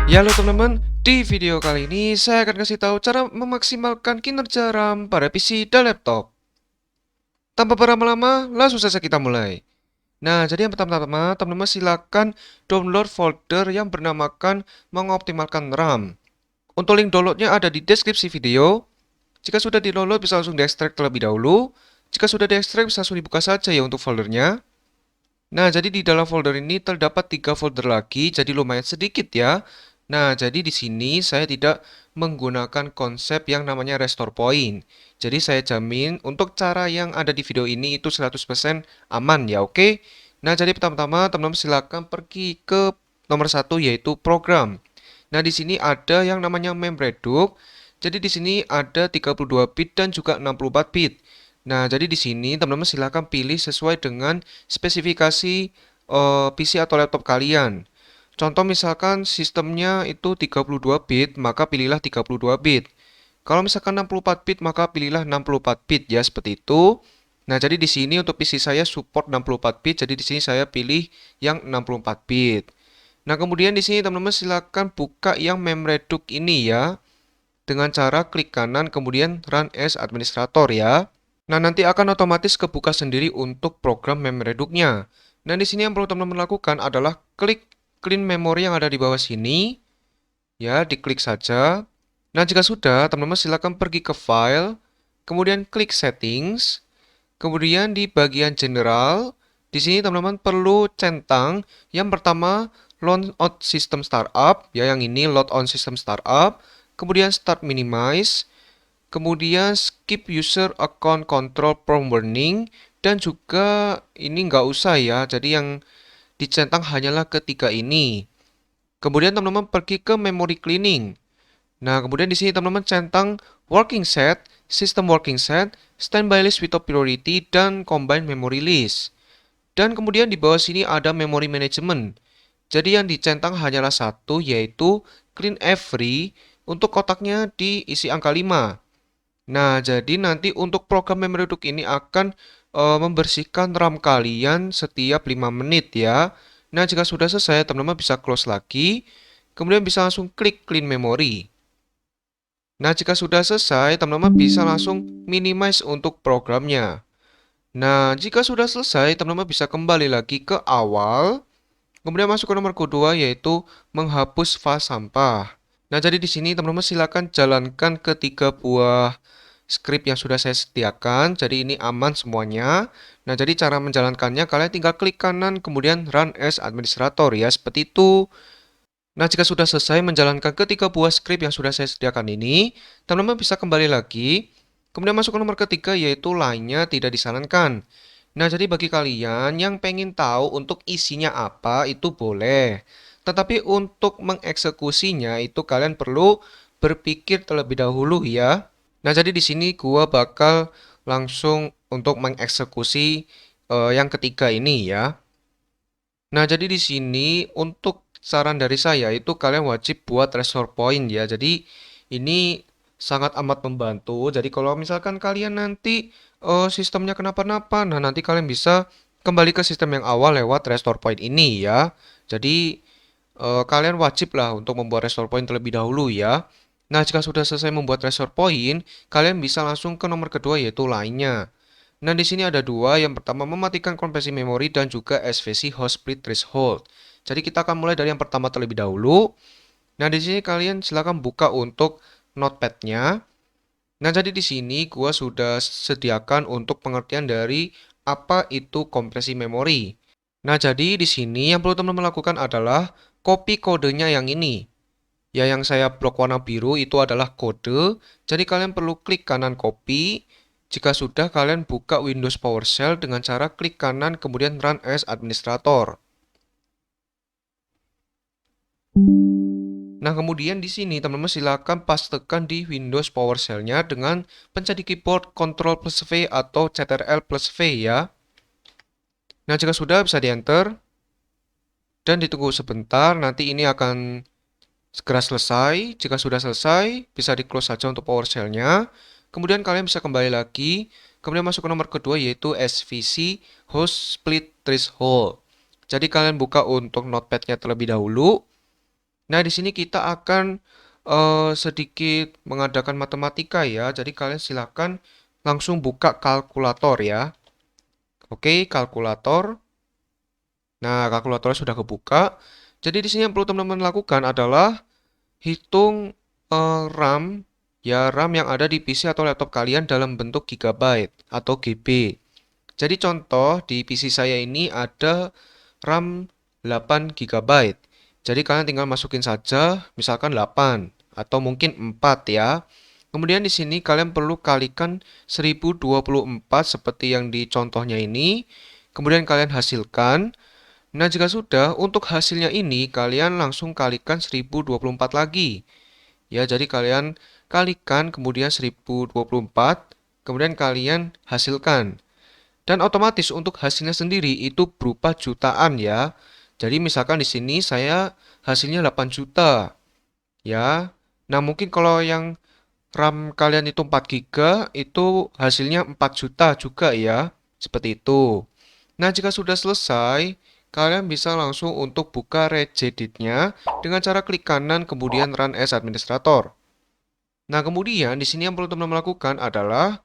Ya halo teman-teman, di video kali ini saya akan kasih tahu cara memaksimalkan kinerja RAM pada PC dan laptop. Tanpa berlama-lama, langsung saja kita mulai. Nah, jadi yang pertama-tama, teman-teman silakan download folder yang bernamakan mengoptimalkan RAM. Untuk link downloadnya ada di deskripsi video. Jika sudah di-download bisa langsung diekstrak terlebih dahulu. Jika sudah diekstrak bisa langsung dibuka saja ya untuk foldernya. Nah, jadi di dalam folder ini terdapat 3 folder lagi, jadi lumayan sedikit ya. Nah, jadi di sini saya tidak menggunakan konsep yang namanya restore point. Jadi saya jamin untuk cara yang ada di video ini itu 100% aman ya, oke? Nah, jadi pertama-tama teman-teman silakan pergi ke nomor satu yaitu program. Nah, di sini ada yang namanya MemReduce. Jadi di sini ada 32 bit dan juga 64 bit. Nah, jadi di sini teman-teman silahkan pilih sesuai dengan spesifikasi PC atau laptop kalian. Contoh misalkan sistemnya itu 32 bit, maka pilihlah 32 bit. Kalau misalkan 64 bit, maka pilihlah 64 bit ya, seperti itu. Nah, jadi di sini untuk PC saya support 64 bit, jadi di sini saya pilih yang 64 bit. Nah, kemudian di sini teman-teman silakan buka yang MemReduce ini ya, dengan cara klik kanan kemudian Run as Administrator ya. Nah, nanti akan otomatis kebuka sendiri untuk program MemReduce-nya. Nah, di sini yang perlu teman-teman lakukan adalah klik clean memory yang ada di bawah sini. Ya, diklik saja. Nah, jika sudah, teman-teman silakan pergi ke file, kemudian klik settings, kemudian di bagian general, di sini teman-teman perlu centang yang pertama load on system startup, ya yang ini load on system startup, kemudian start minimize, kemudian skip user account control from warning, dan juga ini nggak usah ya, jadi yang dicentang hanyalah ketiga ini. Kemudian teman-teman pergi ke memory cleaning. Nah, kemudian di sini teman-teman centang working set, system working set, standby list without priority, dan combine memory list. Dan kemudian di bawah sini ada memory management. Jadi yang dicentang hanyalah satu, yaitu clean every, untuk kotaknya diisi angka 5. Nah, jadi nanti untuk program MemReduce ini akan membersihkan RAM kalian setiap 5 menit ya. Nah, jika sudah selesai, teman-teman bisa close lagi. Kemudian bisa langsung klik clean memory. Nah, jika sudah selesai, teman-teman bisa langsung minimize untuk programnya. Nah, jika sudah selesai, teman-teman bisa kembali lagi ke awal. Kemudian masuk ke nomor kedua yaitu menghapus file sampah. Nah, jadi di sini teman-teman silakan jalankan ketiga buah script yang sudah saya sediakan. Jadi ini aman semuanya. Nah, jadi cara menjalankannya kalian tinggal klik kanan kemudian run as administrator ya, seperti itu. Nah, jika sudah selesai menjalankan ketiga buah script yang sudah saya sediakan ini, teman-teman bisa kembali lagi. Kemudian masuk ke nomor ketiga yaitu lainnya tidak disarankan. Nah, jadi bagi kalian yang pengen tahu untuk isinya apa itu boleh. Tetapi untuk mengeksekusinya itu kalian perlu berpikir terlebih dahulu ya. Nah, jadi di sini gua bakal langsung untuk mengeksekusi yang ketiga ini ya. Nah, jadi di sini untuk saran dari saya itu kalian wajib buat restore point ya. Jadi ini sangat amat membantu. Jadi kalau misalkan kalian nanti sistemnya kenapa-napa, nah nanti kalian bisa kembali ke sistem yang awal lewat restore point ini ya. Jadi kalian wajib lah untuk membuat restore point terlebih dahulu ya. Nah, jika sudah selesai membuat restore point, kalian bisa langsung ke nomor kedua yaitu lainnya. Nah, di sini ada dua. Yang pertama mematikan kompresi memori dan juga SVC host split threshold. Jadi kita akan mulai dari yang pertama terlebih dahulu. Nah, di sini kalian silakan buka untuk notepad-nya. Nah, jadi di sini gua sudah sediakan untuk pengertian dari apa itu kompresi memori. Nah, jadi di sini yang perlu teman-teman lakukan adalah copy kodenya yang ini. Ya, yang saya blok warna biru itu adalah kode. Jadi kalian perlu klik kanan copy. Jika sudah, kalian buka Windows PowerShell dengan cara klik kanan kemudian Run as Administrator. Nah, kemudian di sini teman-teman silakan pastekan di Windows PowerShell-nya dengan pencet di keyboard Ctrl plus V atau Ctrl plus V ya. Nah, jika sudah bisa di-enter dan ditunggu sebentar, nanti ini akan segera selesai. Jika sudah selesai, bisa di-close saja untuk PowerShell-nya. Kemudian kalian bisa kembali lagi. Kemudian masuk ke nomor kedua yaitu SVC Host Split Threshold. Jadi kalian buka untuk notepad-nya terlebih dahulu. Nah, di sini kita akan sedikit mengadakan matematika ya. Jadi kalian silakan langsung buka kalkulator ya. Oke, kalkulator. Nah, kalkulatornya sudah kebuka. Jadi di sini yang perlu teman-teman lakukan adalah hitung RAM ya, RAM yang ada di PC atau laptop kalian dalam bentuk gigabyte atau GB. Jadi contoh di PC saya ini ada RAM 8 GB. Jadi kalian tinggal masukin saja misalkan 8 atau mungkin 4 ya. Kemudian di sini kalian perlu kalikan 1024 seperti yang di contohnya ini. Kemudian kalian hasilkan. Nah, jika sudah, untuk hasilnya ini kalian langsung kalikan 1024 lagi. Ya, jadi kalian kalikan kemudian 1024, kemudian kalian hasilkan. Dan otomatis untuk hasilnya sendiri itu berupa jutaan ya. Jadi misalkan di sini saya hasilnya 8 juta ya. Nah, mungkin kalau yang RAM kalian itu 4 GB itu hasilnya 4 juta juga ya. Seperti itu. Nah, jika sudah selesai, kalian bisa langsung untuk buka Regedit-nya dengan cara klik kanan kemudian Run as Administrator. Nah, kemudian di sini yang perlu teman-teman lakukan adalah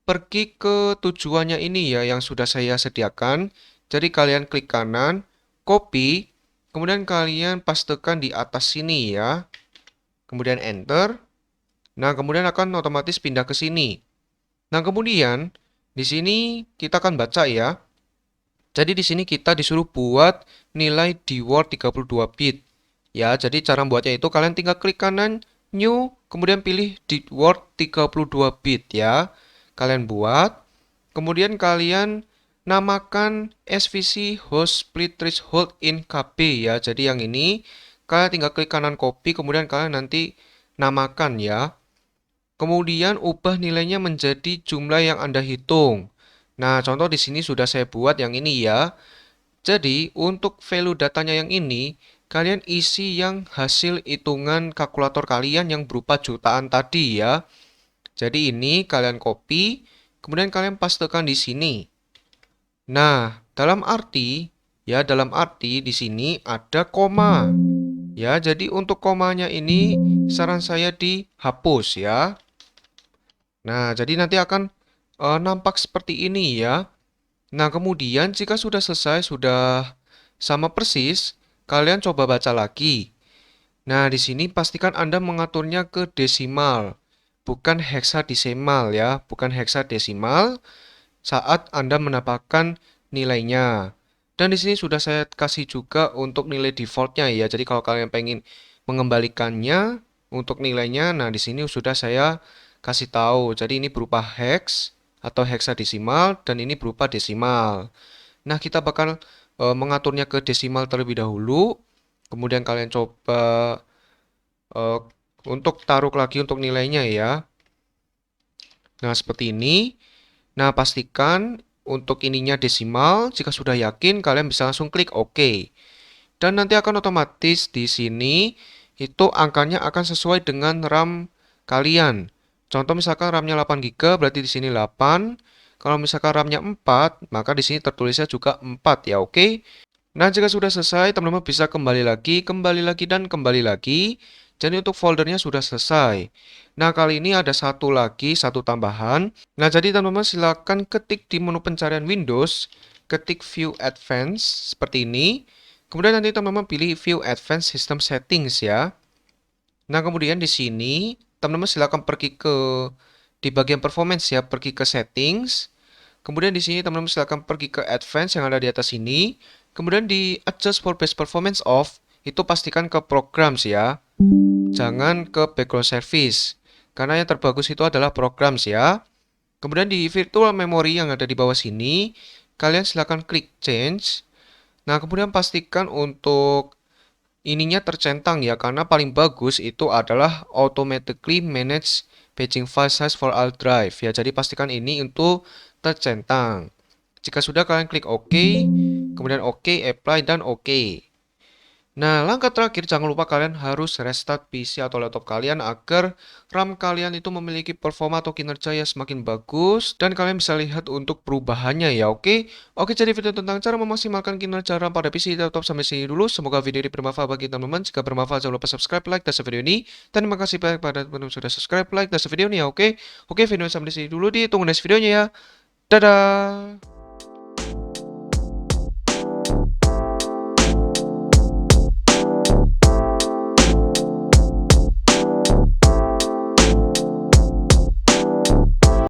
pergi ke tujuannya ini ya yang sudah saya sediakan. Jadi kalian klik kanan, copy, kemudian kalian pastekan di atas sini ya. Kemudian enter. Nah, kemudian akan otomatis pindah ke sini. Nah, kemudian di sini kita akan baca ya. Jadi di sini kita disuruh buat nilai di Word 32 bit. Ya, jadi cara membuatnya itu kalian tinggal klik kanan New, kemudian pilih di Word 32 bit ya. Kalian buat, kemudian kalian namakan SVC host split threshold in KB ya. Jadi yang ini kalian tinggal klik kanan copy, kemudian kalian nanti namakan ya. Kemudian ubah nilainya menjadi jumlah yang Anda hitung. Nah, contoh di sini sudah saya buat yang ini ya. Jadi, untuk value datanya yang ini, kalian isi yang hasil hitungan kalkulator kalian yang berupa jutaan tadi ya. Jadi ini kalian copy, kemudian kalian pastekan di sini. Nah, dalam arti di sini ada koma. Ya, jadi untuk komanya ini saran saya dihapus ya. Nah, jadi nanti akan nampak seperti ini ya. Nah, kemudian jika sudah selesai, sudah sama persis, kalian coba baca lagi. Nah, di sini pastikan Anda mengaturnya ke desimal, bukan heksadesimal ya, bukan heksadesimal saat Anda menambahkan nilainya. Dan di sini sudah saya kasih juga untuk nilai defaultnya ya. Jadi kalau kalian pengen mengembalikannya untuk nilainya, nah di sini sudah saya kasih tahu. Jadi ini berupa hex atau heksadesimal dan ini berupa desimal. Nah, kita bakal mengaturnya ke desimal terlebih dahulu. Kemudian kalian coba eh, untuk taruh lagi untuk nilainya ya. Nah, seperti ini. Nah, pastikan untuk ininya desimal. Jika sudah yakin, kalian bisa langsung klik OK. Dan nanti akan otomatis di sini itu angkanya akan sesuai dengan RAM kalian. Contoh misalkan RAM-nya 8 GB, berarti di sini 8. Kalau misalkan RAM-nya 4, maka di sini tertulisnya juga 4 ya, oke? Nah, jika sudah selesai, teman-teman bisa kembali lagi, dan kembali lagi. Jadi untuk foldernya sudah selesai. Nah, kali ini ada satu tambahan. Nah, jadi teman-teman silakan ketik di menu pencarian Windows, ketik View Advanced seperti ini. Kemudian nanti teman-teman pilih View Advanced System Settings ya. Nah, kemudian di sini teman-teman silakan pergi ke di bagian performance ya, pergi ke settings. Kemudian di sini teman-teman silakan pergi ke advance yang ada di atas ini. Kemudian di adjust for best performance off, itu pastikan ke programs ya. Jangan ke background service. Karena yang terbagus itu adalah programs ya. Kemudian di virtual memory yang ada di bawah sini, kalian silakan klik change. Nah, kemudian pastikan untuk ininya tercentang ya, karena paling bagus itu adalah automatically manage paging file size for all drive ya. Jadi pastikan ini untuk tercentang. Jika sudah, kalian klik OK, kemudian OK, apply, dan OK. Nah, langkah terakhir jangan lupa kalian harus restart PC atau laptop kalian agar RAM kalian itu memiliki performa atau kinerja yang semakin bagus dan kalian bisa lihat untuk perubahannya ya, oke? Oke, jadi video tentang cara memaksimalkan kinerja RAM pada PC dan laptop sampai sini dulu. Semoga video ini bermanfaat bagi teman-teman. Jika bermanfaat jangan lupa subscribe, like, dan share video ini. Dan terima kasih banyak pada teman-teman yang sudah subscribe, like, dan share video ini ya, oke? Oke, video sampai di sini dulu. Ditunggu next videonya ya. Dadah!